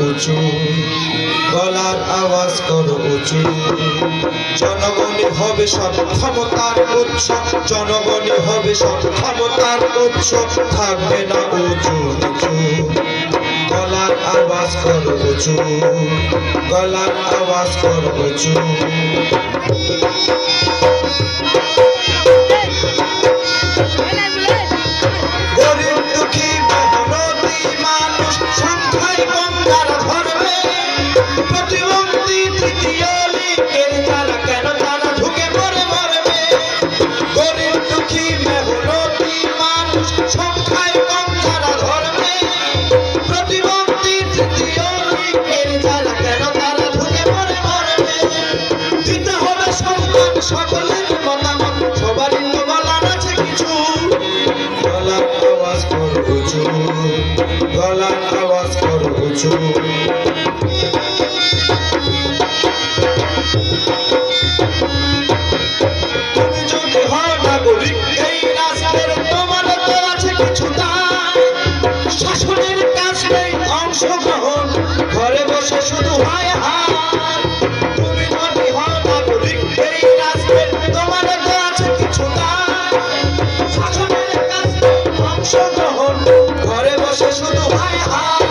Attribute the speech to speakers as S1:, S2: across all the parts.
S1: উঁচু, গলার আওয়াজ করো উঁচু। জনগণই হবে সব ক্ষমতার উৎস, জনগণই হবে সব ক্ষমতার উৎস, থাকবে না উঁচু নিচু। গলার আওয়াজ করো উঁচু, গলার আওয়াজ করো উঁচু। গরিব দুঃখী মেহনতি মানুষ সংখ্যায় কম যারা ধরবে, প্রতিবন্ধী তৃতীয় লিঙ্গের যারা কেন তারা ঢুকে পড়ে মরবে। গরিব দুঃখী মেহনতি মানুষ সংখ্যায় কম যারা ধরবে, প্রতিবন্ধী তৃতীয় লিঙ্গের যারা কেন তারা ঢুকে পড়ে মরবে। দিতে হবে সম্মান সকলের মতামত, সবারই তো বলার আছে কিছু। গলার আওয়াজ করো উঁচু, গলার আওয়াজ করো উঁচু। তুমি যদি হও নাগরিক এই রাষ্ট্রের, তোমার তো আছে কিছু দায়। শাসনের কাজ নেই অংশগ্রহণ, ঘরে বসে শুধু হায় হায়। তুমি যদি হও নাগরিক এই রাষ্ট্রের, তোমার তো আছে কিছু দায়। শাসনের কাজ নেই অংশগ্রহণ, ঘরে বসে শুধু হায় হায়।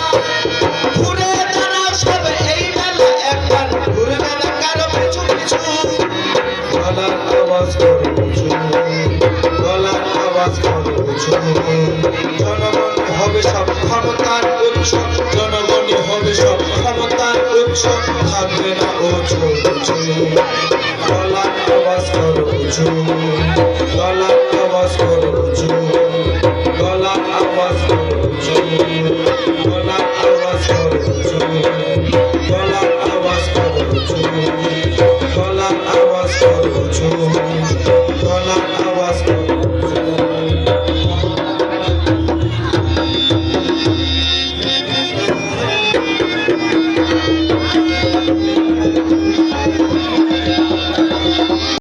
S1: ঘুরে দাঁড়াও সবে এই বেলা একবার, ঘুরবে না কারো পিছু পিছু। গলার আওয়াজ করো উঁচু, গলার আওয়াজ করো উঁচু। জনগণই হবে সব ক্ষমতার উৎস, জনগণই হবে সব ক্ষমতার উৎস, থাকবে না উঁচু নিচু। গলার আওয়াজ করো উঁচু, গলার